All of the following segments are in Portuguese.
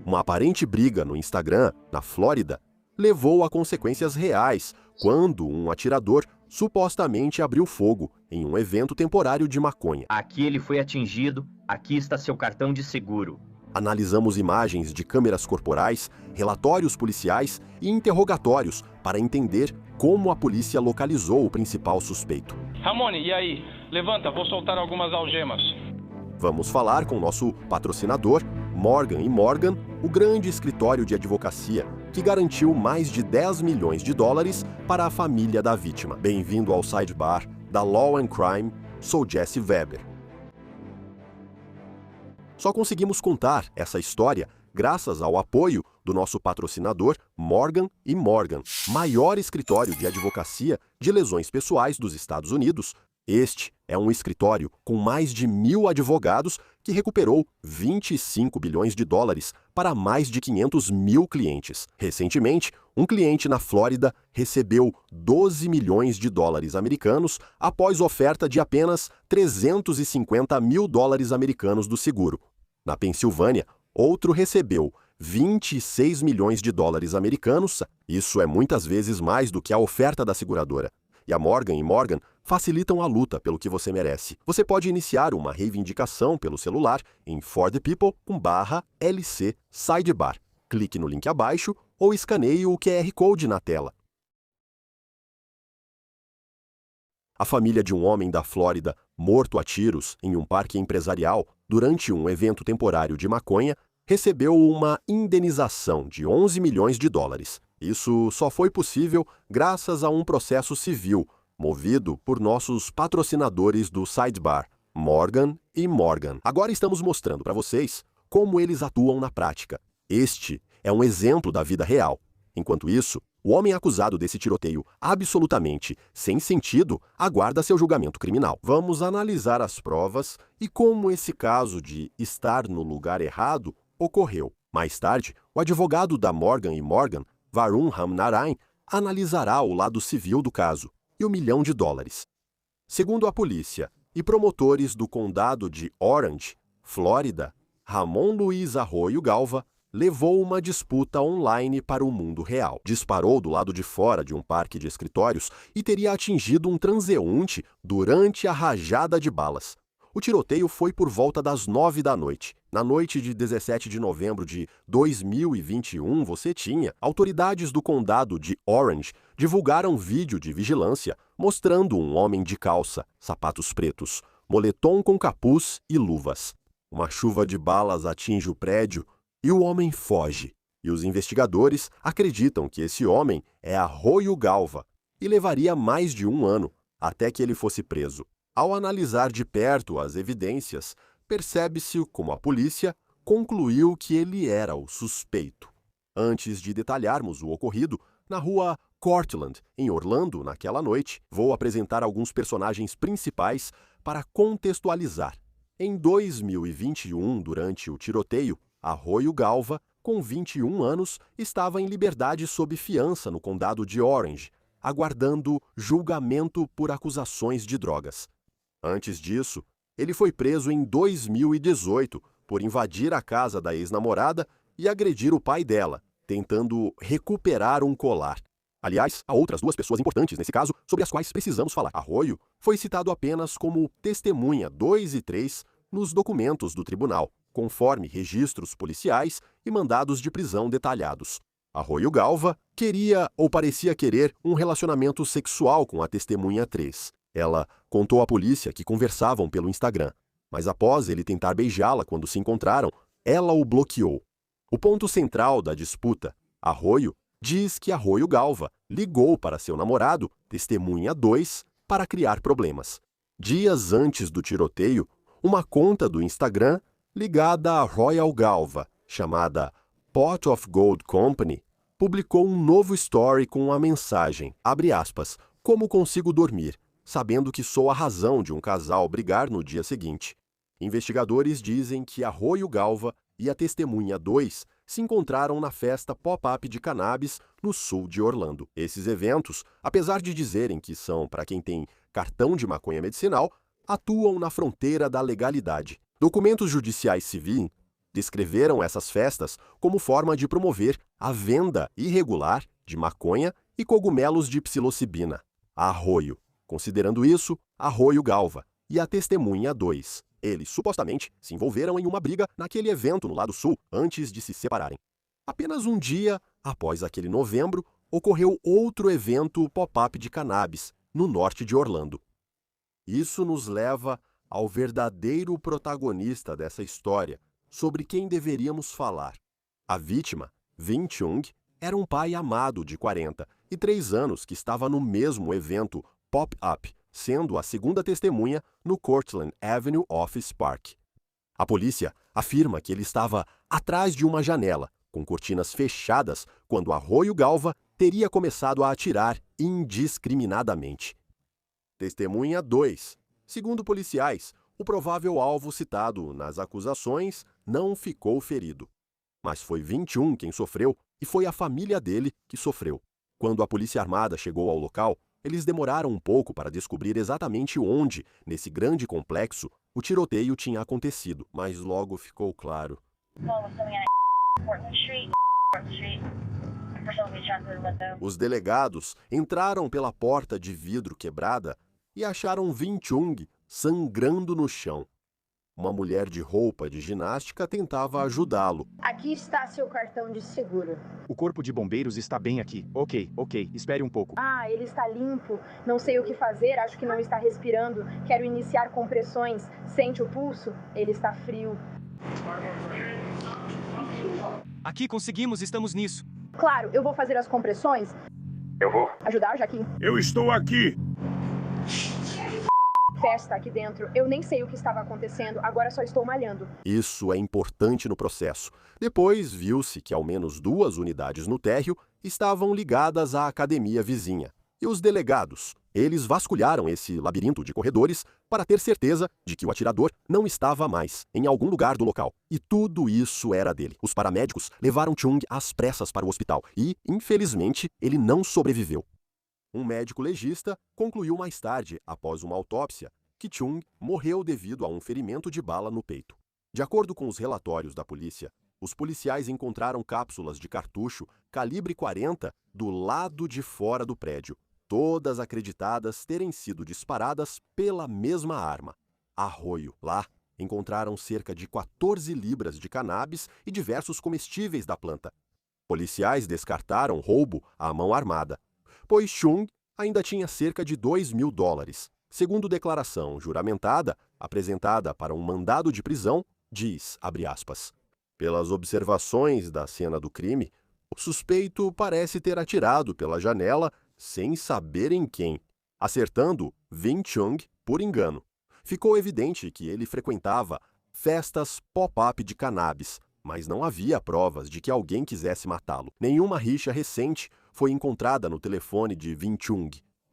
Uma aparente briga no Instagram, na Flórida, levou a consequências reais quando um atirador supostamente abriu fogo em um evento temporário de maconha. Aqui ele foi atingido, aqui está seu cartão de seguro. Analisamos imagens de câmeras corporais, relatórios policiais e interrogatórios para entender como a polícia localizou o principal suspeito. Ramone, e aí? Levanta, vou soltar algumas algemas. Vamos falar com nosso patrocinador, Morgan & Morgan, o grande escritório de advocacia que garantiu mais de 10 milhões de dólares para a família da vítima. Bem-vindo ao Sidebar da Law & Crime, sou Jesse Weber. Só conseguimos contar essa história graças ao apoio do nosso patrocinador Morgan & Morgan, maior escritório de advocacia de lesões pessoais dos Estados Unidos. Este é um escritório com mais de 1.000 advogados que recuperou 25 bilhões de dólares para mais de 500 mil clientes. Recentemente, um cliente na Flórida recebeu 12 milhões de dólares americanos após oferta de apenas 350 mil dólares americanos do seguro. Na Pensilvânia, outro recebeu 26 milhões de dólares americanos, isso é muitas vezes mais do que a oferta da seguradora. E a Morgan & Morgan facilitam a luta pelo que você merece. Você pode iniciar uma reivindicação pelo celular em forthepeople.com/LC Sidebar. Clique no link abaixo ou escaneie o QR Code na tela. A família de um homem da Flórida morto a tiros em um parque empresarial durante um evento temporário de maconha recebeu uma indenização de 11 milhões de dólares. Isso só foi possível graças a um processo civil movido por nossos patrocinadores do Sidebar, Morgan & Morgan. Agora estamos mostrando para vocês como eles atuam na prática. Este é um exemplo da vida real. Enquanto isso, o homem acusado desse tiroteio absolutamente sem sentido aguarda seu julgamento criminal. Vamos analisar as provas e como esse caso de estar no lugar errado ocorreu. Mais tarde, o advogado da Morgan & Morgan, Varun Ramnarain, analisará o lado civil do caso e $1 milhão. Segundo a polícia e promotores do condado de Orange, Flórida, Ramon Luiz Arroyo Galva levou uma disputa online para o mundo real. Disparou do lado de fora de um parque de escritórios e teria atingido um transeunte durante a rajada de balas. O tiroteio foi por volta das 9 da noite. Na noite de 17 de novembro de 2021, autoridades do condado de Orange divulgaram vídeo de vigilância mostrando um homem de calça, sapatos pretos, moletom com capuz e luvas. Uma chuva de balas atinge o prédio e o homem foge. E os investigadores acreditam que esse homem é Arroyo Galva e levaria mais de um ano até que ele fosse preso. Ao analisar de perto as evidências, percebe-se como a polícia concluiu que ele era o suspeito. Antes de detalharmos o ocorrido, na rua Cortland, em Orlando, naquela noite, vou apresentar alguns personagens principais para contextualizar. Em 2021, durante o tiroteio, Arroyo Galva, com 21 anos, estava em liberdade sob fiança no condado de Orange, aguardando julgamento por acusações de drogas. Antes disso, ele foi preso em 2018 por invadir a casa da ex-namorada e agredir o pai dela, tentando recuperar um colar. Aliás, há outras duas pessoas importantes nesse caso sobre as quais precisamos falar. Arroyo foi citado apenas como testemunha 2 e 3 nos documentos do tribunal, conforme registros policiais e mandados de prisão detalhados. Arroyo Galva queria ou parecia querer um relacionamento sexual com a testemunha 3. Ela contou à polícia que conversavam pelo Instagram, mas após ele tentar beijá-la quando se encontraram, ela o bloqueou. O ponto central da disputa, Arroyo diz que Arroyo Galva ligou para seu namorado, testemunha 2, para criar problemas. Dias antes do tiroteio, uma conta do Instagram ligada a Royal Galva, chamada Pot of Gold Company, publicou um novo story com a mensagem, abre aspas, "Como consigo dormir, sabendo que sou a razão de um casal brigar no dia seguinte." Investigadores dizem que Arroyo Galva e a testemunha 2 se encontraram na festa pop-up de cannabis no sul de Orlando. Esses eventos, apesar de dizerem que são para quem tem cartão de maconha medicinal, atuam na fronteira da legalidade. Documentos judiciais civis descreveram essas festas como forma de promover a venda irregular de maconha e cogumelos de psilocibina. Arroio. Considerando isso, Arroio Galva e a testemunha 2. Eles supostamente se envolveram em uma briga naquele evento no lado sul antes de se separarem. Apenas um dia após aquele novembro, ocorreu outro evento pop-up de cannabis no norte de Orlando. Isso nos leva ao verdadeiro protagonista dessa história, sobre quem deveríamos falar. A vítima, Vin Chung, era um pai amado de 43 anos que estava no mesmo evento pop-up, sendo a segunda testemunha no Cortland Avenue Office Park. A polícia afirma que ele estava atrás de uma janela, com cortinas fechadas, quando Arroio Galva teria começado a atirar indiscriminadamente. Testemunha 2. Segundo policiais, o provável alvo citado nas acusações não ficou ferido. Mas foi 21 quem sofreu e foi a família dele que sofreu. Quando a polícia armada chegou ao local, eles demoraram um pouco para descobrir exatamente onde, nesse grande complexo, o tiroteio tinha acontecido, mas logo ficou claro. Os delegados entraram pela porta de vidro quebrada e acharam Vin Chung sangrando no chão. Uma mulher de roupa de ginástica tentava ajudá-lo. Aqui está seu cartão de seguro. O corpo de bombeiros está bem aqui. Ok, espere um pouco. Ah, ele está limpo. Não sei o que fazer, acho que não está respirando. Quero iniciar compressões. Sente o pulso? Ele está frio. Aqui conseguimos, estamos nisso. Claro, eu vou fazer as compressões. Eu vou. Ajudar, Jaquim? Eu estou aqui. Festa aqui dentro. Eu nem sei o que estava acontecendo, agora só estou malhando. Isso é importante no processo. Depois viu-se que ao menos 2 unidades no térreo estavam ligadas à academia vizinha. E os delegados? Eles vasculharam esse labirinto de corredores para ter certeza de que o atirador não estava mais em algum lugar do local. E tudo isso era dele. Os paramédicos levaram Chung às pressas para o hospital e, infelizmente, ele não sobreviveu. Um médico legista concluiu mais tarde, após uma autópsia, que Chung morreu devido a um ferimento de bala no peito. De acordo com os relatórios da polícia, os policiais encontraram cápsulas de cartucho calibre 40 do lado de fora do prédio, todas acreditadas terem sido disparadas pela mesma arma. Arroio. Lá, encontraram cerca de 14 libras de cannabis e diversos comestíveis da planta. Policiais descartaram roubo à mão armada, pois Chung ainda tinha cerca de $2.000. Segundo declaração juramentada, apresentada para um mandado de prisão, diz, abre aspas, pelas observações da cena do crime, o suspeito parece ter atirado pela janela sem saber em quem, acertando Vin Chung por engano. Ficou evidente que ele frequentava festas pop-up de cannabis, mas não havia provas de que alguém quisesse matá-lo. Nenhuma rixa recente foi encontrada no telefone de Vin Chung.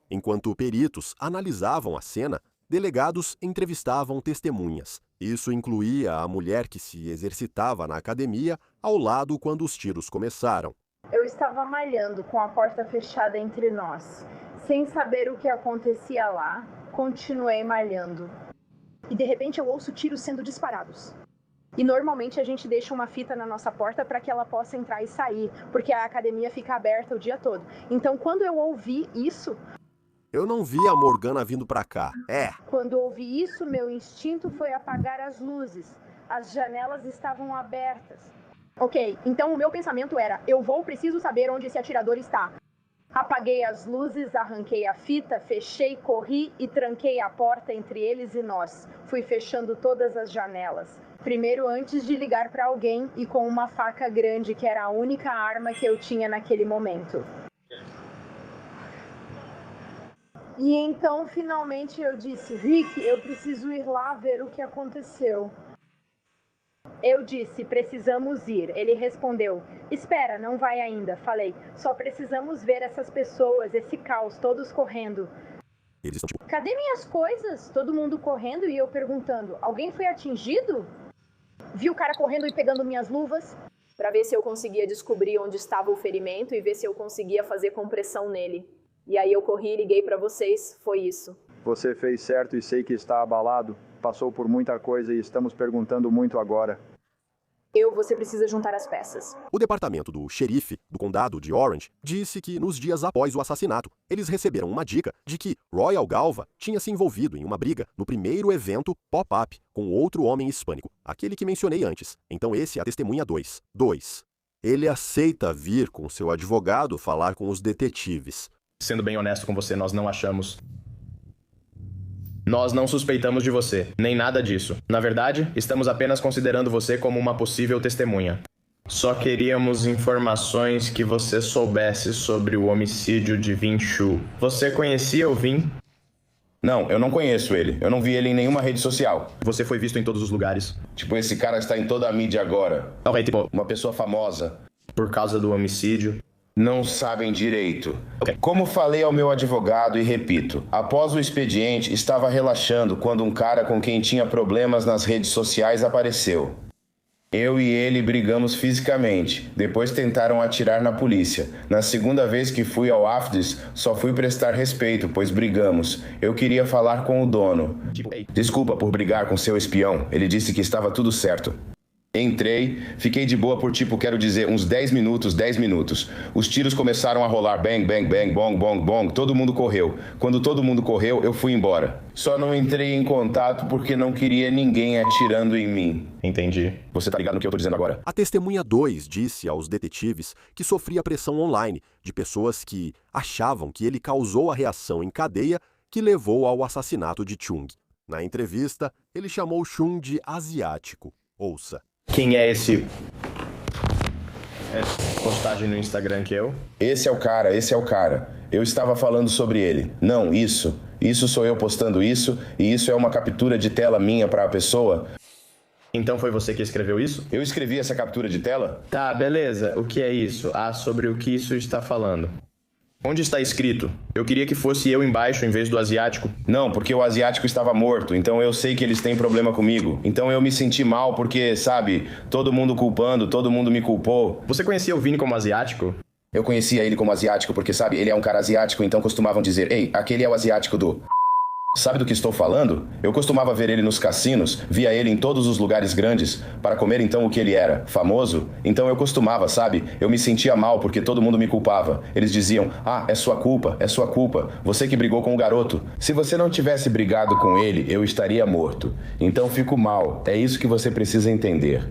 Enquanto peritos analisavam a cena, delegados entrevistavam testemunhas. Isso incluía a mulher que se exercitava na academia ao lado quando os tiros começaram. Eu estava malhando com a porta fechada entre nós. Sem saber o que acontecia lá, continuei malhando. E de repente eu ouço tiros sendo disparados. E normalmente a gente deixa uma fita na nossa porta para que ela possa entrar e sair, porque a academia fica aberta o dia todo. Então quando eu ouvi isso... Eu não vi a Morgana vindo para cá. Quando ouvi isso, meu instinto foi apagar as luzes. As janelas estavam abertas. Ok, então o meu pensamento era, preciso saber onde esse atirador está. Apaguei as luzes, arranquei a fita, fechei, corri e tranquei a porta entre eles e nós. Fui fechando todas as janelas. Primeiro antes de ligar para alguém e com uma faca grande, que era a única arma que eu tinha naquele momento. E então, finalmente, eu disse, Rick, eu preciso ir lá ver o que aconteceu. Eu disse, precisamos ir. Ele respondeu, espera, não vai ainda. Falei, só precisamos ver essas pessoas, esse caos, todos correndo. Cadê minhas coisas? Todo mundo correndo e eu perguntando, alguém foi atingido? Vi o cara correndo e pegando minhas luvas. Para ver se eu conseguia descobrir onde estava o ferimento e ver se eu conseguia fazer compressão nele. E aí eu corri e liguei para vocês, foi isso. Você fez certo e sei que está abalado. Passou por muita coisa e estamos perguntando muito agora. Você precisa juntar as peças. O departamento do xerife do condado de Orange disse que nos dias após o assassinato, eles receberam uma dica de que Royal Galva tinha se envolvido em uma briga no primeiro evento pop-up com outro homem hispânico, aquele que mencionei antes. Então esse é a testemunha 2. 2. Ele aceita vir com seu advogado falar com os detetives. Sendo bem honesto com você, nós não achamos... Nós não suspeitamos de você, nem nada disso. Na verdade, estamos apenas considerando você como uma possível testemunha. Só queríamos informações que você soubesse sobre o homicídio de Vin Shu. Você conhecia o Vin? Não, eu não conheço ele. Eu não vi ele em nenhuma rede social. Você foi visto em todos os lugares. Tipo, esse cara está em toda a mídia agora. Ok, tipo, Uma pessoa famosa. por causa do homicídio. Não sabem direito. Ok. Como falei ao meu advogado e repito, após o expediente, estava relaxando quando um cara com quem tinha problemas nas redes sociais apareceu. Eu e ele brigamos fisicamente. Depois tentaram atirar na polícia. Na segunda vez que fui ao AFDIS, só fui prestar respeito, pois brigamos. Eu queria falar com o dono. Tipo, ei, Desculpa por brigar com seu espião. Ele disse que estava tudo certo. Entrei, fiquei de boa por quero dizer, uns 10 minutos. Os tiros começaram a rolar, bang, bang, bang, bong, bong, bong, todo mundo correu. Quando todo mundo correu, eu fui embora. Só não entrei em contato porque não queria ninguém atirando em mim. entendi. Você tá ligado no que eu tô dizendo agora? A testemunha 2 disse aos detetives que sofria pressão online de pessoas que achavam que ele causou a reação em cadeia que levou ao assassinato de Chung. Na entrevista, ele chamou Chung de asiático. Ouça. Quem é esse postagem no Instagram que eu? Esse é o cara. Eu estava falando sobre ele. Não, isso sou eu postando isso, e isso é uma captura de tela minha para a pessoa. Então foi você que escreveu isso? Eu escrevi essa captura de tela? Tá, beleza. O que é isso? Sobre o que isso está falando. Onde está escrito? Eu queria que fosse eu embaixo em vez do asiático. Não, porque o asiático estava morto, então eu sei que eles têm problema comigo. Então eu me senti mal porque, sabe, todo mundo culpando, todo mundo me culpou. Você conhecia o Vini como asiático? Eu conhecia ele como asiático porque, sabe, ele é um cara asiático, então costumavam dizer, ei, aquele é o asiático do... Sabe do que estou falando? Eu costumava ver ele nos cassinos, via ele em todos os lugares grandes, para comer então o que ele era, famoso. Então eu costumava, sabe? Eu me sentia mal porque todo mundo me culpava. Eles diziam, é sua culpa, você que brigou com o garoto. Se você não tivesse brigado com ele, eu estaria morto. Então fico mal, é isso que você precisa entender.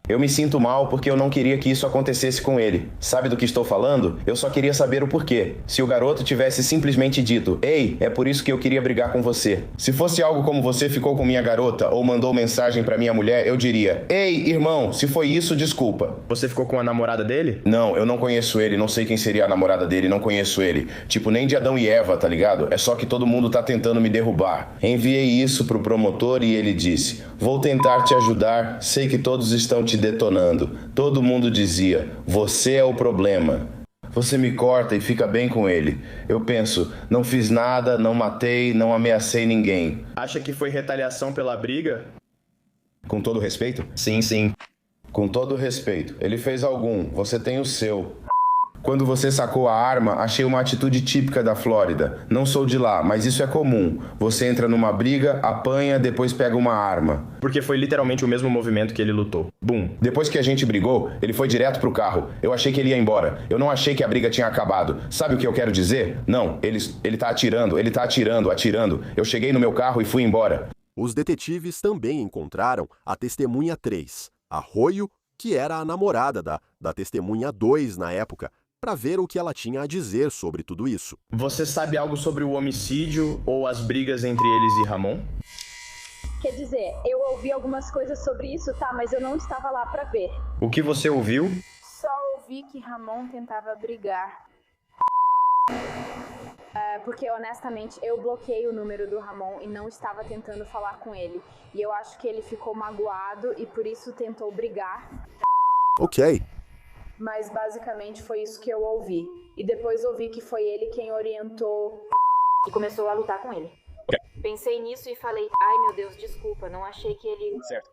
Eu me sinto mal porque eu não queria que isso acontecesse com ele. Sabe do que estou falando? Eu só queria saber o porquê. Se o garoto tivesse simplesmente dito, ei, é por isso que eu queria brigar com você. Se fosse algo como você ficou com minha garota ou mandou mensagem pra minha mulher, eu diria, ei, irmão, se foi isso, desculpa. Você ficou com a namorada dele? Não, eu não conheço ele, não sei quem seria a namorada dele, não conheço ele. Tipo, nem de Adão e Eva, tá ligado? É só que todo mundo tá tentando me derrubar. Enviei isso pro promotor e ele disse, vou tentar te ajudar, sei que todos estão te detonando. Todo mundo dizia, você é o problema. Você me corta e fica bem com ele. Eu penso, não fiz nada, não matei, não ameacei ninguém. Acha que foi retaliação pela briga? Com todo respeito? Sim. Com todo respeito. Ele fez algum, você tem o seu. Quando você sacou a arma, achei uma atitude típica da Flórida. Não sou de lá, mas isso é comum. Você entra numa briga, apanha, depois pega uma arma. Porque foi literalmente o mesmo movimento que ele lutou. Bum. Depois que a gente brigou, ele foi direto pro carro. Eu achei que ele ia embora. Eu não achei que a briga tinha acabado. Sabe o que eu quero dizer? Não, ele tá atirando. Eu cheguei no meu carro e fui embora. Os detetives também encontraram a testemunha 3, Arroyo, que era a namorada da testemunha 2 na época, para ver o que ela tinha a dizer sobre tudo isso. Você sabe algo sobre o homicídio ou as brigas entre eles e Ramon? Quer dizer, eu ouvi algumas coisas sobre isso, tá? Mas eu não estava lá pra ver. O que você ouviu? Só ouvi que Ramon tentava brigar. Porque, honestamente, eu bloqueei o número do Ramon e não estava tentando falar com ele. E eu acho que ele ficou magoado e por isso tentou brigar. Ok. Mas basicamente foi isso que eu ouvi. E depois ouvi que foi ele quem orientou e começou a lutar com ele. Pensei nisso e falei, ai meu Deus, desculpa, não achei que ele... Certo,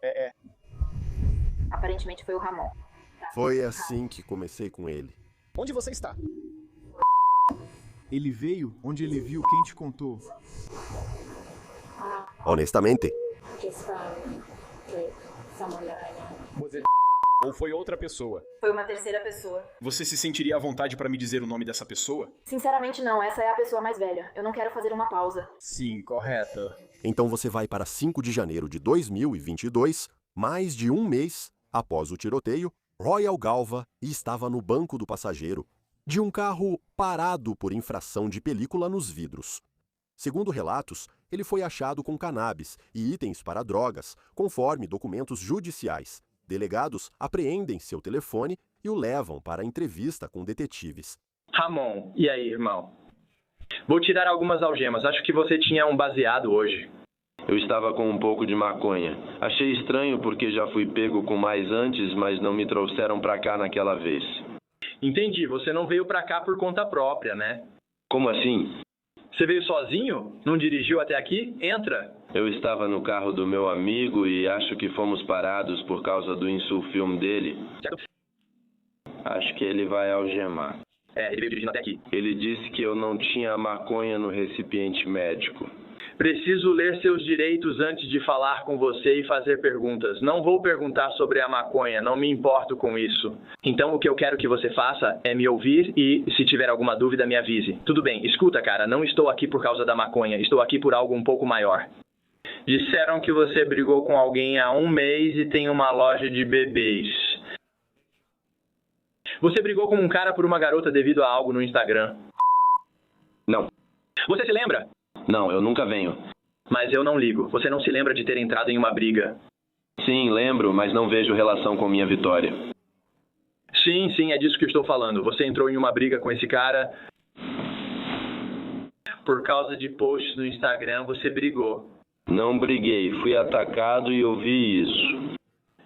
Aparentemente foi o Ramon. Foi assim que comecei com ele. Onde você está? Ele veio onde ele viu quem te contou. Honestamente, Você Ou foi outra pessoa? Foi uma terceira pessoa. Você se sentiria à vontade para me dizer o nome dessa pessoa? Sinceramente não, essa é a pessoa mais velha. Eu não quero fazer uma pausa. Sim, correto. Então você vai para 5 de janeiro de 2022, mais de um mês após o tiroteio, Royal Galva estava no banco do passageiro de um carro parado por infração de película nos vidros. Segundo relatos, ele foi achado com cannabis e itens para drogas, conforme documentos judiciais. Delegados apreendem seu telefone e o levam para a entrevista com detetives. Ramon, e aí, irmão? Vou tirar algumas algemas. Acho que você tinha um baseado hoje. Eu estava com um pouco de maconha. Achei estranho porque já fui pego com mais antes, mas não me trouxeram pra cá naquela vez. Entendi, você não veio pra cá por conta própria, né? Como assim? Você veio sozinho? Não dirigiu até aqui? Entra. Eu estava no carro do meu amigo e acho que fomos parados por causa do insulfilme dele. Certo? Acho que ele vai algemar. Ele veio dirigindo até aqui. Ele disse que eu não tinha maconha no recipiente médico. Preciso ler seus direitos antes de falar com você e fazer perguntas. Não vou perguntar sobre a maconha, não me importo com isso. Então o que eu quero que você faça é me ouvir e, se tiver alguma dúvida, me avise. Tudo bem, escuta, cara, não estou aqui por causa da maconha, estou aqui por algo um pouco maior. Disseram que você brigou com alguém há um mês e tem uma loja de bebês. Você brigou com um cara por uma garota devido a algo no Instagram. Não. Você se lembra? Não, eu nunca venho. Mas eu não ligo. Você não se lembra de ter entrado em uma briga? Sim, lembro, mas não vejo relação com minha vitória. Sim, é disso que eu estou falando. Você entrou em uma briga com esse cara. Por causa de posts no Instagram, você brigou. Não briguei, fui atacado e ouvi isso.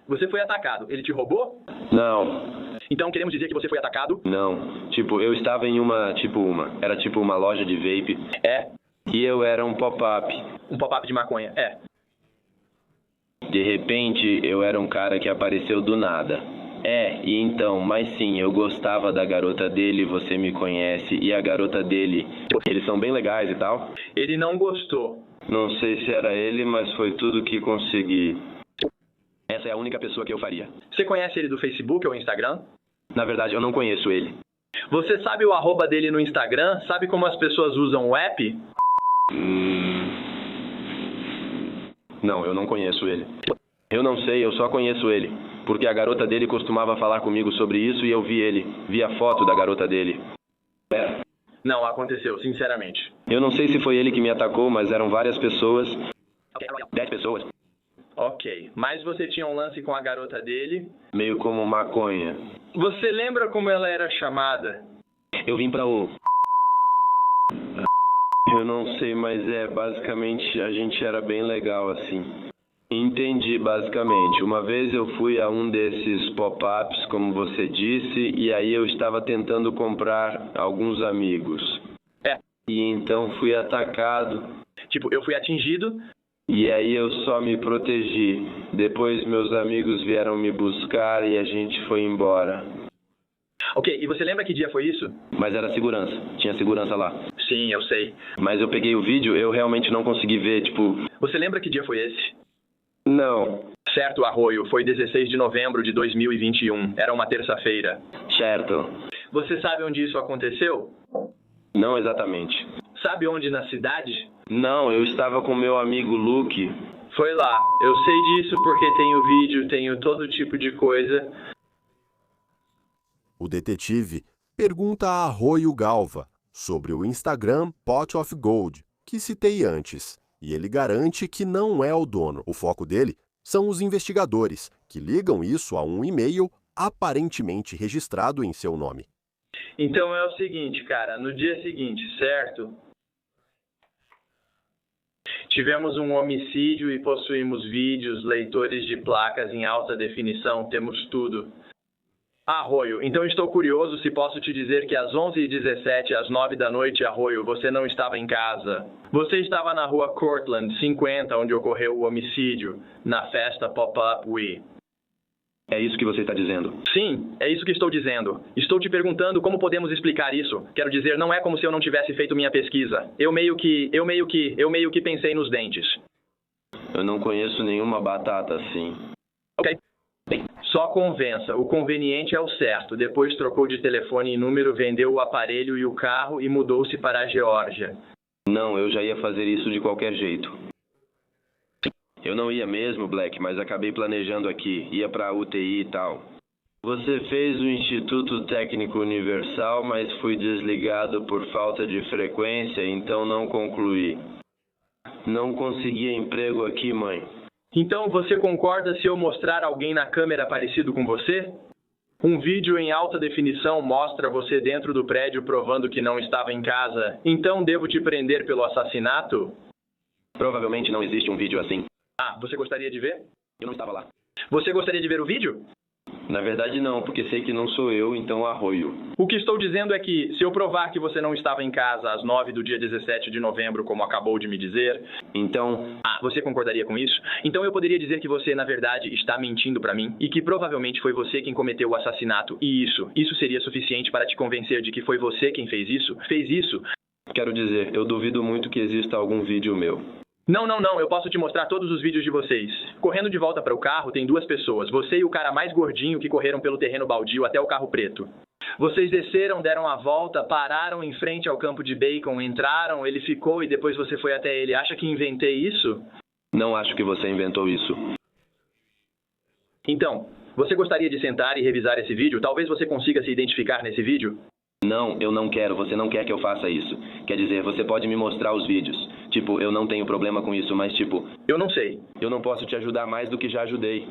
Você foi atacado. Ele te roubou? Não. Então queremos dizer que você foi atacado? Não. Eu estava em era tipo uma loja de vape. É. E eu era um pop-up. Um pop-up de maconha, é. De repente, eu era um cara que apareceu do nada. E então, mas sim, eu gostava da garota dele, você me conhece, e a garota dele, eles são bem legais e tal. Ele não gostou. Não sei se era ele, mas foi tudo que consegui. Essa é a única pessoa que eu faria. Você conhece ele do Facebook ou Instagram? Na verdade, eu não conheço ele. Você sabe o arroba dele no Instagram? Sabe como as pessoas usam o app? Não, eu não conheço ele. Eu não sei, eu só conheço ele. Porque a garota dele costumava falar comigo sobre isso e eu vi a foto da garota dele. Não, aconteceu, sinceramente. Eu não sei se foi ele que me atacou, mas eram várias pessoas. 10 pessoas. Ok, mas você tinha um lance com a garota dele? Meio como maconha. Você lembra como ela era chamada? Eu vim pra o... Eu não sei, mas basicamente a gente era bem legal assim. Entendi, basicamente. Uma vez eu fui a um desses pop-ups, como você disse, e aí eu estava tentando comprar alguns amigos. E então fui atacado. Eu fui atingido. E aí eu só me protegi. Depois meus amigos vieram me buscar e a gente foi embora. Ok, e você lembra que dia foi isso? Mas era segurança. Tinha segurança lá. Sim, eu sei. Mas eu peguei o vídeo, eu realmente não consegui ver, Você lembra que dia foi esse? Não. Certo, Arroio. Foi 16 de novembro de 2021. Era uma terça-feira. Certo. Você sabe onde isso aconteceu? Não exatamente. Sabe onde na cidade? Não, eu estava com meu amigo Luke. Foi lá. Eu sei disso porque tenho vídeo, tenho todo tipo de coisa. O detetive pergunta a Arroio Galva sobre o Instagram Pot of Gold, que citei antes, e ele garante que não é o dono. O foco dele são os investigadores, que ligam isso a um e-mail aparentemente registrado em seu nome. Então é o seguinte, cara, no dia seguinte, certo? Tivemos um homicídio e possuímos vídeos, leitores de placas em alta definição, temos tudo. Arroio, então estou curioso se posso te dizer que às 11h17, às 9 da noite, Arroio, você não estava em casa. Você estava na rua Cortland, 50, onde ocorreu o homicídio, na festa Pop-Up We. É isso que você está dizendo? Sim, é isso que estou dizendo. Estou te perguntando como podemos explicar isso. Quero dizer, não é como se eu não tivesse feito minha pesquisa. Eu meio que pensei nos dentes. Eu não conheço nenhuma batata assim. Ok. Bem, Só convença, o conveniente é o certo. Depois trocou de telefone e número, vendeu o aparelho e o carro e mudou-se para a Geórgia. Não, eu já ia fazer isso de qualquer jeito. Eu não ia mesmo, Black, mas acabei planejando aqui. Ia pra UTI e tal. Você fez o Instituto Técnico Universal, mas fui desligado por falta de frequência, então não concluí. Não consegui emprego aqui, mãe. Então você concorda se eu mostrar alguém na câmera parecido com você? Um vídeo em alta definição mostra você dentro do prédio provando que não estava em casa. Então devo te prender pelo assassinato? Provavelmente não existe um vídeo assim. Ah, você gostaria de ver? Eu não estava lá. Você gostaria de ver o vídeo? Na verdade não, porque sei que não sou eu, então arroio. O que estou dizendo é que, se eu provar que você não estava em casa às 9 do dia 17 de novembro, como acabou de me dizer... Então... Ah, você concordaria com isso? Então eu poderia dizer que você, na verdade, está mentindo para mim e que provavelmente foi você quem cometeu o assassinato. E isso seria suficiente para te convencer de que foi você quem fez isso? Fez isso? Quero dizer, eu duvido muito que exista algum vídeo meu. Não, eu posso te mostrar todos os vídeos de vocês. Correndo de volta para o carro, tem duas pessoas. Você e o cara mais gordinho que correram pelo terreno baldio até o carro preto. Vocês desceram, deram a volta, pararam em frente ao campo de bacon, entraram, ele ficou e depois você foi até ele. Acha que inventei isso? Não acho que você inventou isso. Então, você gostaria de sentar e revisar esse vídeo? Talvez você consiga se identificar nesse vídeo? Não, eu não quero. Você não quer que eu faça isso. Quer dizer, você pode me mostrar os vídeos. Tipo, eu não tenho problema com isso, mas tipo... Eu não sei. Eu não posso te ajudar mais do que já ajudei.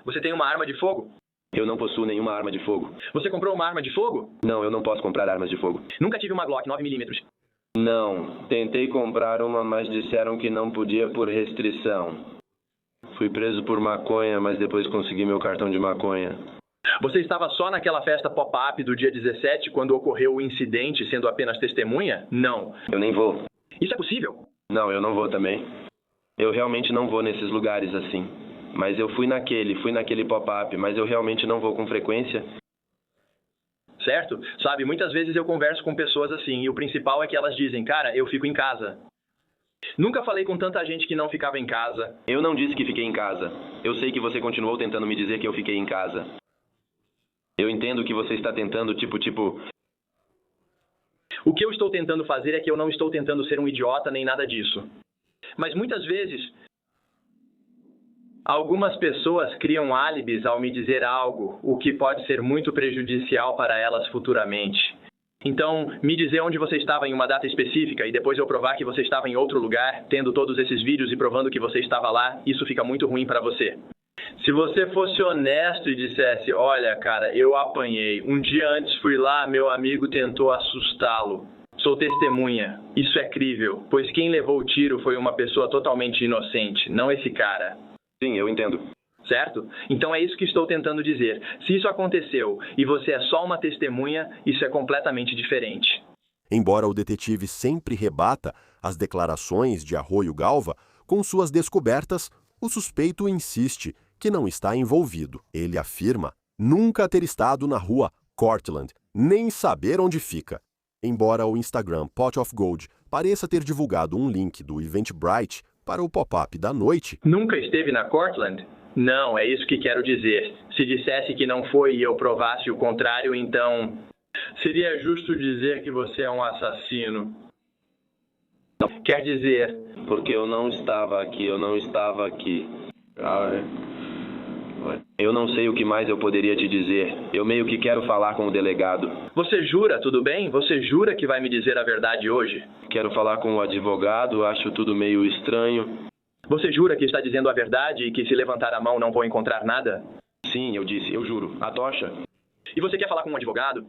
Você tem uma arma de fogo? Eu não possuo nenhuma arma de fogo. Você comprou uma arma de fogo? Não, eu não posso comprar armas de fogo. Nunca tive uma Glock 9mm. Não, tentei comprar uma, mas disseram que não podia por restrição. Fui preso por maconha, mas depois consegui meu cartão de maconha. Você estava só naquela festa pop-up do dia 17 quando ocorreu o incidente, sendo apenas testemunha? Não. Eu nem vou. Isso é possível? Não, eu não vou também. Eu realmente não vou nesses lugares assim. Mas eu fui naquele pop-up, mas eu realmente não vou com frequência. Certo? Sabe, muitas vezes eu converso com pessoas assim, e o principal é que elas dizem, cara, eu fico em casa. Nunca falei com tanta gente que não ficava em casa. Eu não disse que fiquei em casa. Eu sei que você continuou tentando me dizer que eu fiquei em casa. Eu entendo que você está tentando, tipo... O que eu estou tentando fazer é que eu não estou tentando ser um idiota nem nada disso. Mas muitas vezes, algumas pessoas criam álibis ao me dizer algo, o que pode ser muito prejudicial para elas futuramente. Então, me dizer onde você estava em uma data específica e depois eu provar que você estava em outro lugar, tendo todos esses vídeos e provando que você estava lá, isso fica muito ruim para você. Se você fosse honesto e dissesse, olha, cara, eu apanhei. Um dia antes fui lá, meu amigo tentou assustá-lo. Sou testemunha. Isso é crível, pois quem levou o tiro foi uma pessoa totalmente inocente, não esse cara. Sim, eu entendo. Certo? Então é isso que estou tentando dizer. Se isso aconteceu e você é só uma testemunha, isso é completamente diferente. Embora o detetive sempre rebata as declarações de Arroio Galva, com suas descobertas, o suspeito insiste que não está envolvido. Ele afirma nunca ter estado na rua Cortland, nem saber onde fica. Embora o Instagram Pot of Gold pareça ter divulgado um link do Eventbrite para o pop-up da noite... Nunca esteve na Cortland? Não, é isso que quero dizer. Se dissesse que não foi e eu provasse o contrário, então... Seria justo dizer que você é um assassino. Quer dizer... Porque eu não estava aqui. Eu não sei o que mais eu poderia te dizer. Eu meio que quero falar com o delegado. Você jura, tudo bem? Você jura que vai me dizer a verdade hoje? Quero falar com o advogado, acho tudo meio estranho. Você jura que está dizendo a verdade e que se levantar a mão não vou encontrar nada? Sim, eu disse, eu juro. A tocha. E você quer falar com um advogado?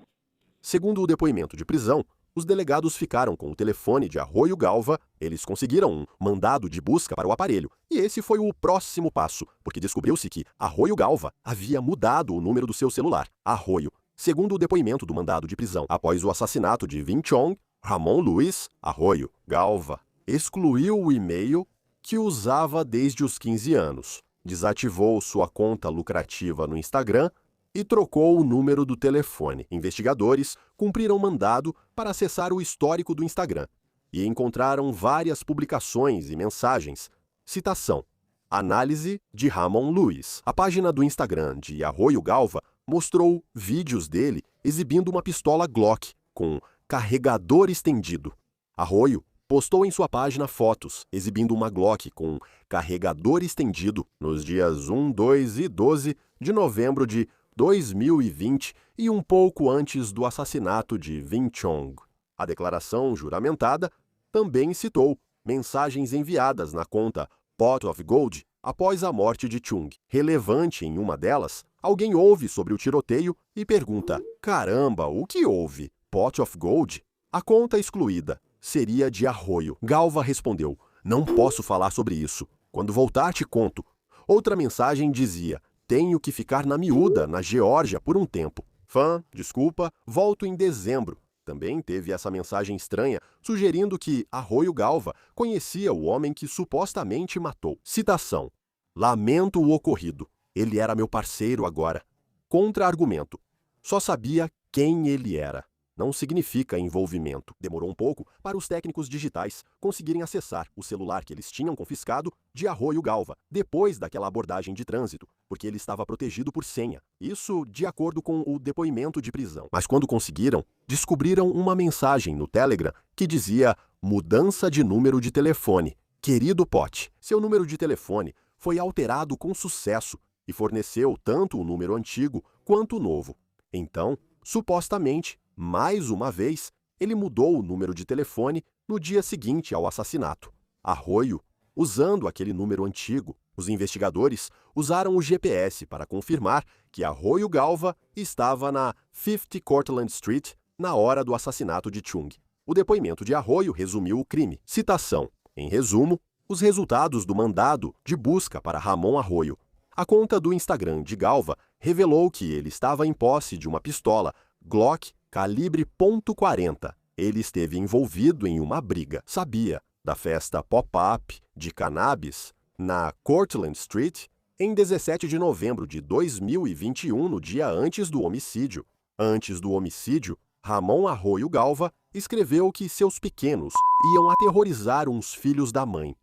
Segundo o depoimento de prisão, os delegados ficaram com o telefone de Arroio Galva, eles conseguiram um mandado de busca para o aparelho. E esse foi o próximo passo, porque descobriu-se que Arroio Galva havia mudado o número do seu celular. Arroio, segundo o depoimento do mandado de prisão, após o assassinato de Vin Chong, Ramon Luiz Arroio Galva excluiu o e-mail que usava desde os 15 anos, desativou sua conta lucrativa no Instagram e trocou o número do telefone. Investigadores cumpriram mandado para acessar o histórico do Instagram e encontraram várias publicações e mensagens. Citação: Análise de Ramon Luiz. A página do Instagram de Arroio Galva mostrou vídeos dele exibindo uma pistola Glock com carregador estendido. Arroio postou em sua página fotos exibindo uma Glock com carregador estendido nos dias 1, 2 e 12 de novembro de 2020 e um pouco antes do assassinato de Vin Chong. A declaração juramentada também citou mensagens enviadas na conta Pot of Gold após a morte de Chung. Relevante em uma delas, alguém ouve sobre o tiroteio e pergunta: "Caramba, o que houve? Pot of Gold?" A conta excluída seria de Arroio. Galva respondeu: "Não posso falar sobre isso. Quando voltar te conto." Outra mensagem dizia: "Tenho que ficar na miúda, na Geórgia, por um tempo. Fã, desculpa, volto em dezembro." Também teve essa mensagem estranha, sugerindo que Arroio Galva conhecia o homem que supostamente matou. Citação: "Lamento o ocorrido. Ele era meu parceiro agora." Contra-argumento: "Só sabia quem ele era. Não significa envolvimento." Demorou um pouco para os técnicos digitais conseguirem acessar o celular que eles tinham confiscado de Arroio Galva, depois daquela abordagem de trânsito, porque ele estava protegido por senha. Isso de acordo com o depoimento de prisão. Mas quando conseguiram, descobriram uma mensagem no Telegram que dizia: "Mudança de número de telefone. Querido Pot, seu número de telefone foi alterado com sucesso e forneceu tanto o número antigo quanto o novo. Então, supostamente, mais uma vez, ele mudou o número de telefone no dia seguinte ao assassinato." Arroio, usando aquele número antigo, os investigadores usaram o GPS para confirmar que Arroio Galva estava na 50 Cortlandt Street na hora do assassinato de Chung. O depoimento de Arroio resumiu o crime. Citação: "Em resumo, os resultados do mandado de busca para Ramon Arroio. A conta do Instagram de Galva revelou que ele estava em posse de uma pistola Glock calibre .40. Ele esteve envolvido em uma briga. Sabia da festa pop-up de cannabis na Cortlandt Street em 17 de novembro de 2021, no dia antes do homicídio. Antes do homicídio, Ramon Arroio Galva escreveu que seus pequenos iam aterrorizar uns filhos da mãe.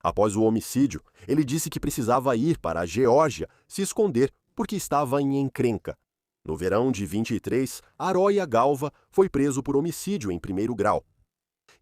Após o homicídio, ele disse que precisava ir para a Geórgia se esconder porque estava em encrenca. No verão de 23, Arroio Galva foi preso por homicídio em primeiro grau.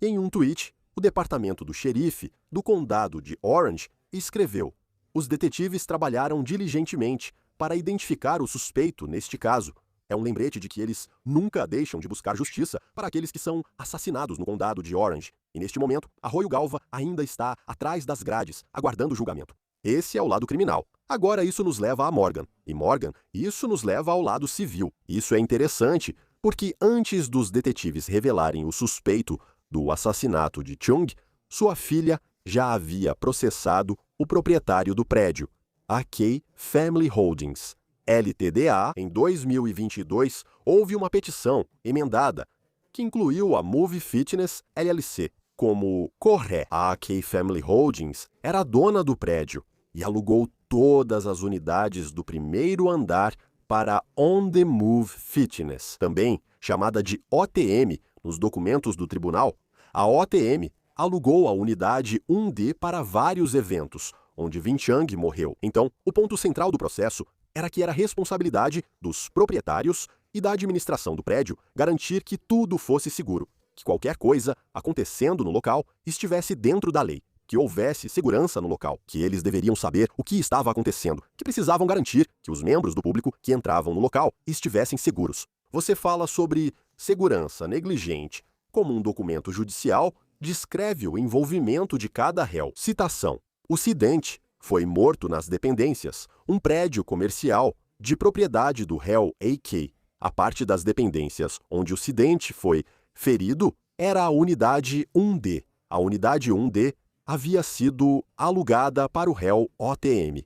Em um tweet, o departamento do xerife do condado de Orange escreveu: "Os detetives trabalharam diligentemente para identificar o suspeito neste caso. É um lembrete de que eles nunca deixam de buscar justiça para aqueles que são assassinados no condado de Orange. E neste momento, Arroio Galva ainda está atrás das grades, aguardando o julgamento." Esse é o lado criminal. Agora isso nos leva a Morgan. E Morgan, isso nos leva ao lado civil. Isso é interessante, porque antes dos detetives revelarem o suspeito do assassinato de Chung, sua filha já havia processado o proprietário do prédio, a Kay Family Holdings, LTDA. Em 2022, houve uma petição emendada que incluiu a Move Fitness LLC como corré. A Kay Family Holdings era dona do prédio e alugou todas as unidades do primeiro andar para On The Move Fitness, também chamada de OTM nos documentos do tribunal. A OTM alugou a unidade 1D para vários eventos, onde Vin Chang morreu. Então, o ponto central do processo era que era responsabilidade dos proprietários e da administração do prédio garantir que tudo fosse seguro, que qualquer coisa acontecendo no local estivesse dentro da lei, que houvesse segurança no local, que eles deveriam saber o que estava acontecendo, que precisavam garantir que os membros do público que entravam no local estivessem seguros. Você fala sobre segurança negligente, como um documento judicial descreve o envolvimento de cada réu. Citação: "O Cidente foi morto nas dependências, um prédio comercial de propriedade do réu AK. A parte das dependências onde o Cidente foi ferido era a unidade 1D. A unidade 1D havia sido alugada para o réu OTM.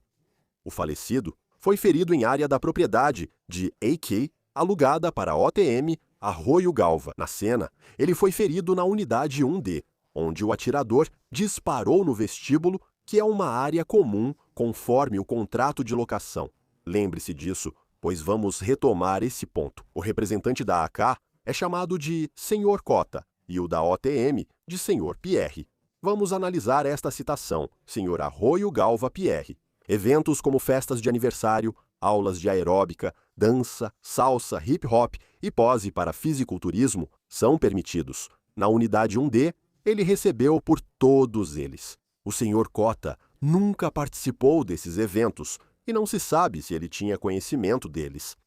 O falecido foi ferido em área da propriedade de AK, alugada para OTM Arroio Galva. Na cena, ele foi ferido na unidade 1D, onde o atirador disparou no vestíbulo, que é uma área comum conforme o contrato de locação. Lembre-se disso, pois vamos retomar esse ponto. O representante da AK é chamado de Senhor Cota e o da OTM de Senhor Pierre. Vamos analisar esta citação, Sr. Arroio Galva Pierre. Eventos como festas de aniversário, aulas de aeróbica, dança, salsa, hip-hop e pose para fisiculturismo são permitidos. Na unidade 1D, ele recebeu por todos eles. O Sr. Cota nunca participou desses eventos e não se sabe se ele tinha conhecimento deles.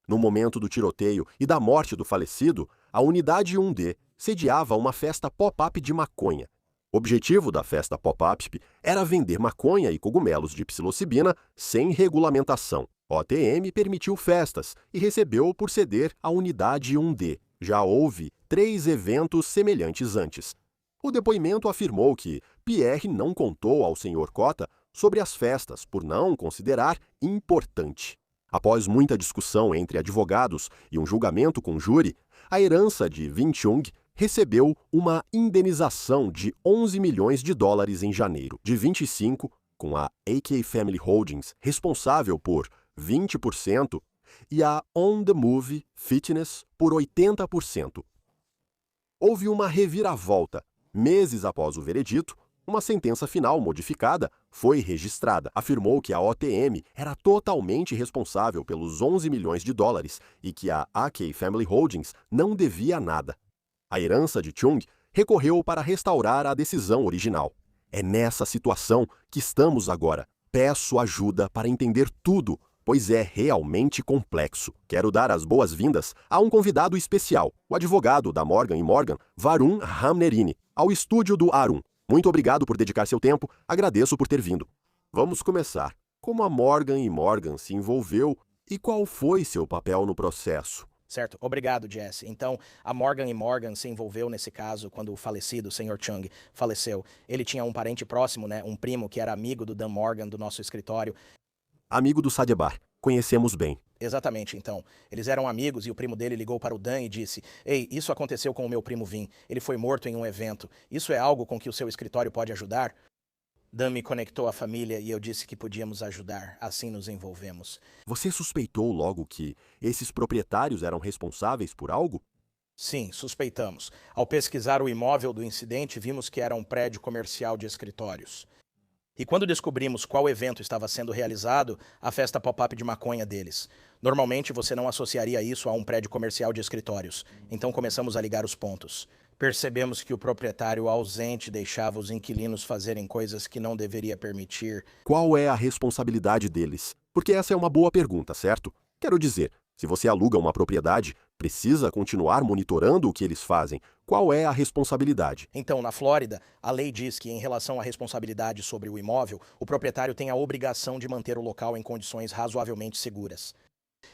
No momento do tiroteio e da morte do falecido, a unidade 1D sediava uma festa pop-up de maconha. O objetivo da festa pop-up era vender maconha e cogumelos de psilocibina sem regulamentação. O OTM permitiu festas e recebeu por ceder a unidade 1D. Já houve 3 eventos semelhantes antes. O depoimento afirmou que Pierre não contou ao Sr. Cota sobre as festas por não considerar importante. Após muita discussão entre advogados e um julgamento com júri, a herança de Wing Chung recebeu uma indenização de 11 milhões de dólares em janeiro, de 25, com a AK Family Holdings responsável por 20% e a On The Move Fitness por 80%. Houve uma reviravolta. Meses após o veredito, uma sentença final modificada foi registrada. Afirmou que a OTM era totalmente responsável pelos 11 milhões de dólares e que a AK Family Holdings não devia nada. A herança de Chung recorreu para restaurar a decisão original. É nessa situação que estamos agora. Peço ajuda para entender tudo, pois é realmente complexo. Quero dar as boas-vindas a um convidado especial, o advogado da Morgan & Morgan, Varun Ramnerini, ao estúdio do Arun. Muito obrigado por dedicar seu tempo, agradeço por ter vindo. Vamos começar. Como a Morgan & Morgan se envolveu e qual foi seu papel no processo? Certo, obrigado, Jesse. Então, a Morgan & Morgan se envolveu nesse caso quando o falecido, o Sr. Chung, faleceu. Ele tinha um parente próximo, um primo que era amigo do Dan Morgan, do nosso escritório. Amigo do Sadebar. Conhecemos bem. Exatamente, então. Eles eram amigos e o primo dele ligou para o Dan e disse: "Ei, isso aconteceu com o meu primo Vin. Ele foi morto em um evento. Isso é algo com que o seu escritório pode ajudar?" Dan me conectou à família e eu disse que podíamos ajudar. Assim nos envolvemos. Você suspeitou logo que esses proprietários eram responsáveis por algo? Sim, suspeitamos. Ao pesquisar o imóvel do incidente, vimos que era um prédio comercial de escritórios. E quando descobrimos qual evento estava sendo realizado, a festa pop-up de maconha deles. Normalmente você não associaria isso a um prédio comercial de escritórios. Então começamos a ligar os pontos. Percebemos que o proprietário ausente deixava os inquilinos fazerem coisas que não deveria permitir. Qual é a responsabilidade deles? Porque essa é uma boa pergunta, certo? Quero dizer, se você aluga uma propriedade, precisa continuar monitorando o que eles fazem. Qual é a responsabilidade? Então, na Flórida, a lei diz que, em relação à responsabilidade sobre o imóvel, o proprietário tem a obrigação de manter o local em condições razoavelmente seguras.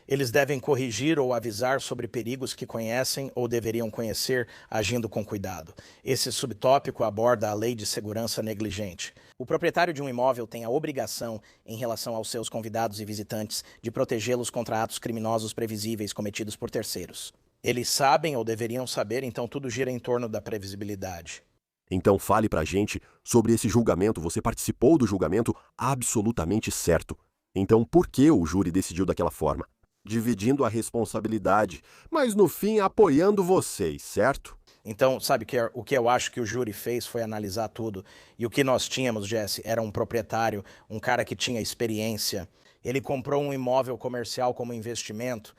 Eles devem corrigir ou avisar sobre perigos que conhecem ou deveriam conhecer, agindo com cuidado. Esse subtópico aborda a lei de segurança negligente. O proprietário de um imóvel tem a obrigação, em relação aos seus convidados e visitantes, de protegê-los contra atos criminosos previsíveis cometidos por terceiros. Eles sabem ou deveriam saber, então tudo gira em torno da previsibilidade. Então fale pra gente sobre esse julgamento. Você participou do julgamento absolutamente certo. Então por que o júri decidiu daquela forma? Dividindo a responsabilidade, mas no fim apoiando vocês, certo? Então, sabe o que eu acho que o júri fez foi analisar tudo. E o que nós tínhamos, Jesse, era um proprietário, um cara que tinha experiência. Ele comprou um imóvel comercial como investimento.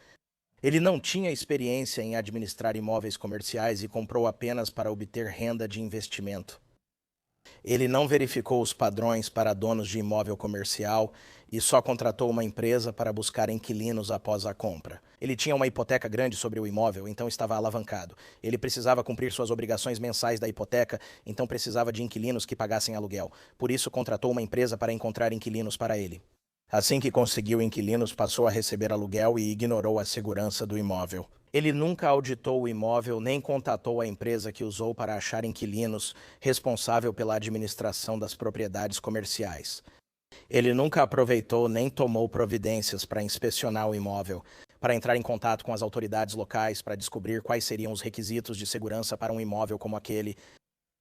Ele não tinha experiência em administrar imóveis comerciais e comprou apenas para obter renda de investimento. Ele não verificou os padrões para donos de imóvel comercial e só contratou uma empresa para buscar inquilinos após a compra. Ele tinha uma hipoteca grande sobre o imóvel, então estava alavancado. Ele precisava cumprir suas obrigações mensais da hipoteca, então precisava de inquilinos que pagassem aluguel. Por isso, contratou uma empresa para encontrar inquilinos para ele. Assim que conseguiu inquilinos, passou a receber aluguel e ignorou a segurança do imóvel. Ele nunca auditou o imóvel nem contatou a empresa que usou para achar inquilinos responsável pela administração das propriedades comerciais. Ele nunca aproveitou nem tomou providências para inspecionar o imóvel, para entrar em contato com as autoridades locais para descobrir quais seriam os requisitos de segurança para um imóvel como aquele.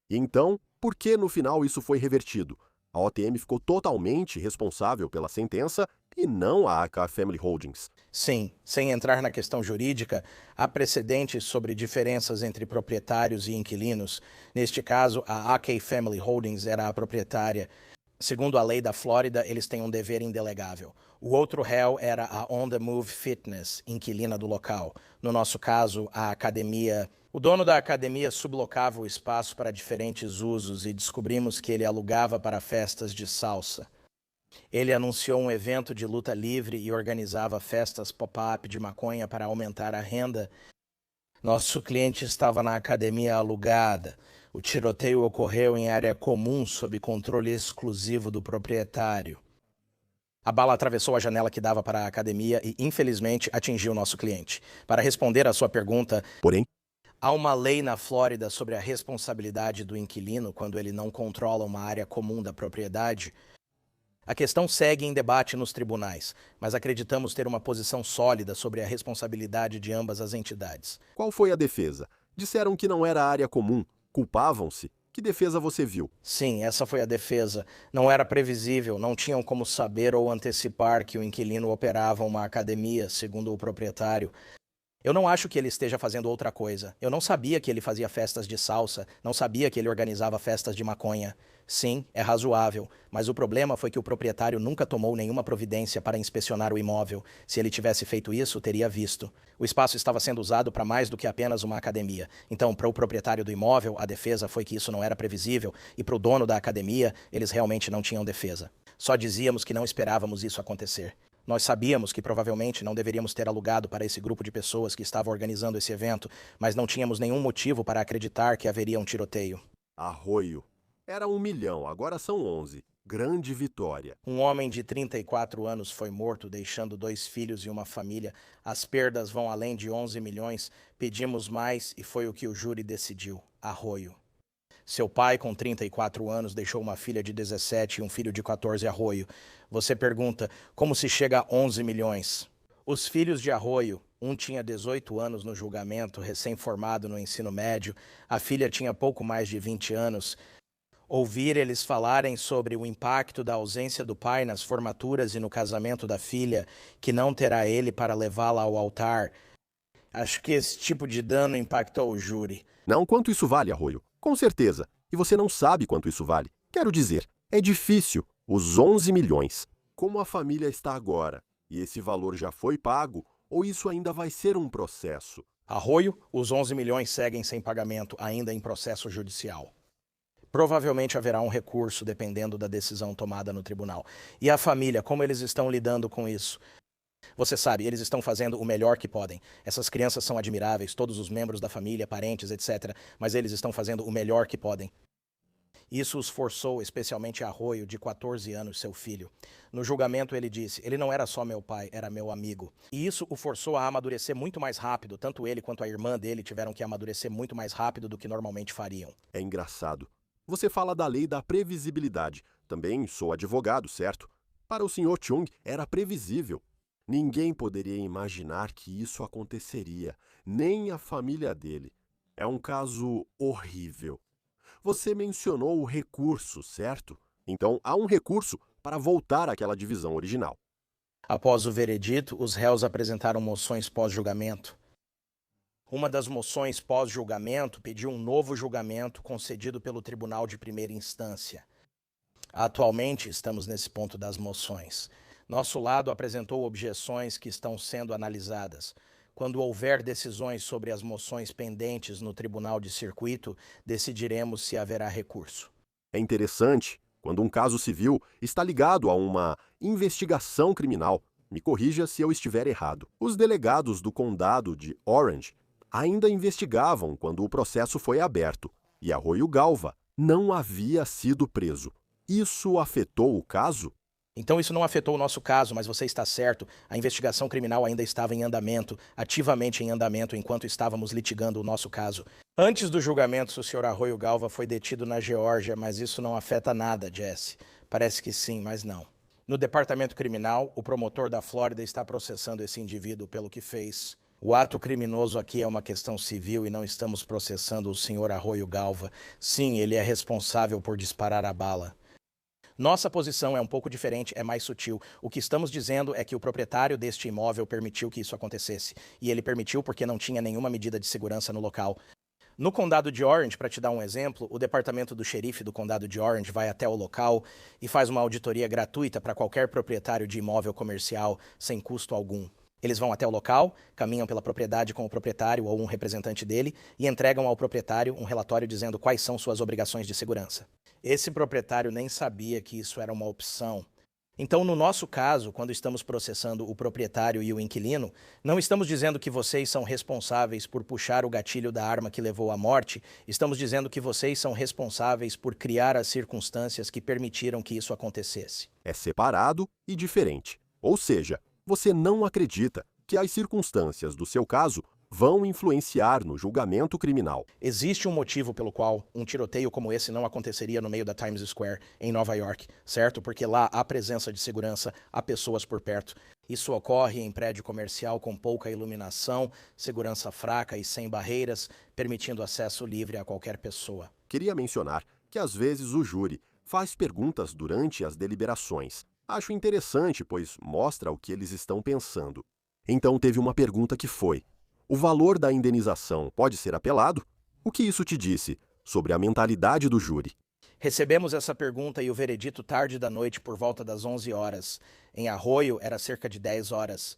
Então, por que no final isso foi revertido? A OTM ficou totalmente responsável pela sentença e não a AK Family Holdings. Sim, sem entrar na questão jurídica, há precedentes sobre diferenças entre proprietários e inquilinos. Neste caso, a AK Family Holdings era a proprietária. Segundo a lei da Flórida, eles têm um dever indelegável. O outro réu era a On The Move Fitness, inquilina do local. No nosso caso, a academia. O dono da academia sublocava o espaço para diferentes usos e descobrimos que ele alugava para festas de salsa. Ele anunciou um evento de luta livre e organizava festas pop-up de maconha para aumentar a renda. Nosso cliente estava na academia alugada. O tiroteio ocorreu em área comum sob controle exclusivo do proprietário. A bala atravessou a janela que dava para a academia e, infelizmente, atingiu nosso cliente. Para responder à sua pergunta, Porém, há uma lei na Flórida sobre a responsabilidade do inquilino quando ele não controla uma área comum da propriedade. A questão segue em debate nos tribunais, mas acreditamos ter uma posição sólida sobre a responsabilidade de ambas as entidades. qual foi a defesa? Disseram que não era área comum. Culpavam-se? Que defesa você viu? Sim, essa foi a defesa. Não era previsível, não tinham como saber ou antecipar que o inquilino operava uma academia, segundo o proprietário. Eu não acho que ele esteja fazendo outra coisa. Eu não sabia que ele fazia festas de salsa, não sabia que ele organizava festas de maconha. Sim, é razoável, mas o problema foi que o proprietário nunca tomou nenhuma providência para inspecionar o imóvel. Se ele tivesse feito isso, teria visto. O espaço estava sendo usado para mais do que apenas uma academia. Então, para o proprietário do imóvel, a defesa foi que isso não era previsível, e para o dono da academia, eles realmente não tinham defesa. Só dizíamos que não esperávamos isso acontecer. Nós sabíamos que provavelmente não deveríamos ter alugado para esse grupo de pessoas que estavam organizando esse evento, mas não tínhamos nenhum motivo para acreditar que haveria um tiroteio. Arroio. Era 1 milhão, agora são 11. Grande vitória. Um homem de 34 anos foi morto, deixando 2 filhos e uma família. As perdas vão além de 11 milhões. Pedimos mais e foi o que o júri decidiu. Arroio. Seu pai, com 34 anos, deixou uma filha de 17 e um filho de 14. Arroio. Você pergunta, como se chega a 11 milhões? Os filhos de Arroio, um tinha 18 anos no julgamento, recém-formado no ensino médio. A filha tinha pouco mais de 20 anos. Ouvir eles falarem sobre o impacto da ausência do pai nas formaturas e no casamento da filha, que não terá ele para levá-la ao altar. Acho que esse tipo de dano impactou o júri. Não, quanto isso vale, Arroio? Com certeza. E você não sabe quanto isso vale. Quero dizer, é difícil. Os 11 milhões. Como a família está agora? E esse valor já foi pago? Ou isso ainda vai ser um processo? Arroio, os 11 milhões seguem sem pagamento, ainda em processo judicial. Provavelmente haverá um recurso, dependendo da decisão tomada no tribunal. E a família, como eles estão lidando com isso? Você sabe, eles estão fazendo o melhor que podem. Essas crianças são admiráveis, todos os membros da família, parentes, etc. Mas eles estão fazendo o melhor que podem. Isso os forçou, especialmente Arroio, de 14 anos, seu filho. No julgamento ele disse, ele não era só meu pai, era meu amigo. E isso o forçou a amadurecer muito mais rápido. Tanto ele quanto a irmã dele tiveram que amadurecer muito mais rápido do que normalmente fariam. É engraçado. Você fala da lei da previsibilidade. Também sou advogado, certo? Para o Sr. Chung, era previsível. Ninguém poderia imaginar que isso aconteceria, nem a família dele. É um caso horrível. Você mencionou o recurso, certo? Então, há um recurso para voltar àquela divisão original. Após o veredito, os réus apresentaram moções pós-julgamento. Uma das moções pós-julgamento pediu um novo julgamento concedido pelo Tribunal de Primeira Instância. Atualmente, estamos nesse ponto das moções. Nosso lado apresentou objeções que estão sendo analisadas. Quando houver decisões sobre as moções pendentes no Tribunal de Circuito, decidiremos se haverá recurso. É interessante, quando um caso civil está ligado a uma investigação criminal. Me corrija se eu estiver errado. Os delegados do condado de Orange ainda investigavam quando o processo foi aberto, e Arroio Galva não havia sido preso. Isso afetou o caso? Então isso não afetou o nosso caso, mas você está certo. A investigação criminal ainda estava em andamento, ativamente em andamento, enquanto estávamos litigando o nosso caso. Antes do julgamento, o Sr. Arroio Galva foi detido na Geórgia, mas isso não afeta nada, Jesse. Parece que sim, mas não. No departamento criminal, o promotor da Flórida está processando esse indivíduo pelo que fez. O ato criminoso aqui é uma questão civil e não estamos processando o Sr. Arroio Galva. Sim, ele é responsável por disparar a bala. Nossa posição é um pouco diferente, é mais sutil. O que estamos dizendo é que o proprietário deste imóvel permitiu que isso acontecesse. E ele permitiu porque não tinha nenhuma medida de segurança no local. No condado de Orange, para te dar um exemplo, o departamento do xerife do condado de Orange vai até o local e faz uma auditoria gratuita para qualquer proprietário de imóvel comercial sem custo algum. Eles vão até o local, caminham pela propriedade com o proprietário ou um representante dele e entregam ao proprietário um relatório dizendo quais são suas obrigações de segurança. Esse proprietário nem sabia que isso era uma opção. Então, no nosso caso, quando estamos processando o proprietário e o inquilino, não estamos dizendo que vocês são responsáveis por puxar o gatilho da arma que levou à morte, estamos dizendo que vocês são responsáveis por criar as circunstâncias que permitiram que isso acontecesse. É separado e diferente. Ou seja, você não acredita que as circunstâncias do seu caso vão influenciar no julgamento criminal. Existe um motivo pelo qual um tiroteio como esse não aconteceria no meio da Times Square, em Nova York, certo? Porque lá há presença de segurança, há pessoas por perto. Isso ocorre em prédio comercial com pouca iluminação, segurança fraca e sem barreiras, permitindo acesso livre a qualquer pessoa. Queria mencionar que às vezes o júri faz perguntas durante as deliberações. Acho interessante, pois mostra o que eles estão pensando. Então teve uma pergunta que foi: o valor da indenização pode ser apelado? O que isso te disse sobre a mentalidade do júri? Recebemos essa pergunta e o veredito tarde da noite por volta das 11 horas. Em Arroio era cerca de 10 horas.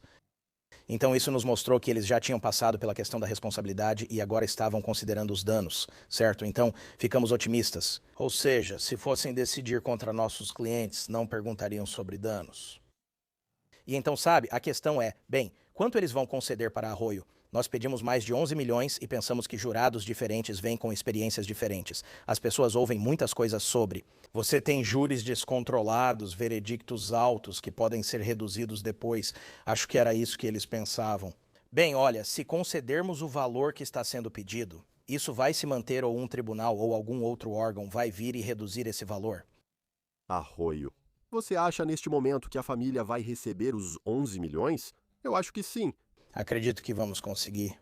Então isso nos mostrou que eles já tinham passado pela questão da responsabilidade e agora estavam considerando os danos, certo? Então ficamos otimistas. Ou seja, se fossem decidir contra nossos clientes, não perguntariam sobre danos. E então, sabe, a questão é, bem, quanto eles vão conceder para Arroio? Nós pedimos mais de 11 milhões e pensamos que jurados diferentes vêm com experiências diferentes. As pessoas ouvem muitas coisas sobre. Você tem júris descontrolados, veredictos altos que podem ser reduzidos depois. Acho que era isso que eles pensavam. Bem, olha, se concedermos o valor que está sendo pedido, isso vai se manter ou um tribunal ou algum outro órgão vai vir e reduzir esse valor? Arroio. Você acha neste momento que a família vai receber os 11 milhões? Eu acho que sim. Acredito que vamos conseguir.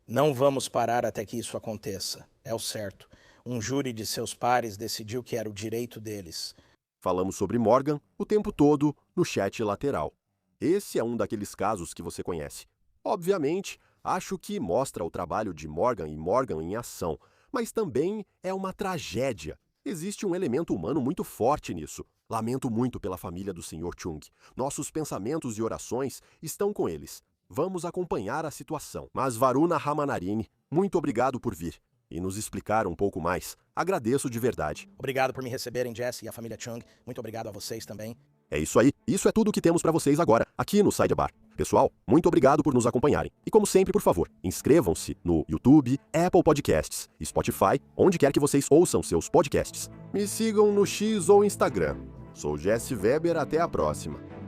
Não vamos parar até que isso aconteça. É o certo. Um júri de seus pares decidiu que era o direito deles. Falamos sobre Morgan o tempo todo no chat lateral. Esse é um daqueles casos que você conhece. Obviamente, acho que mostra o trabalho de Morgan e Morgan em ação, mas também é uma tragédia. Existe um elemento humano muito forte nisso. Lamento muito pela família do Sr. Chung. Nossos pensamentos e orações estão com eles. Vamos acompanhar a situação. Mas Varuna Ramanarini, muito obrigado por vir e nos explicar um pouco mais. Agradeço de verdade. Obrigado por me receberem, Jesse e a família Chung. Muito obrigado a vocês também. É isso aí. Isso é tudo que temos para vocês agora, aqui no Sidebar. Pessoal, muito obrigado por nos acompanharem. E como sempre, por favor, inscrevam-se no YouTube, Apple Podcasts, Spotify, onde quer que vocês ouçam seus podcasts. Me sigam no X ou Instagram. Sou Jesse Weber, até a próxima.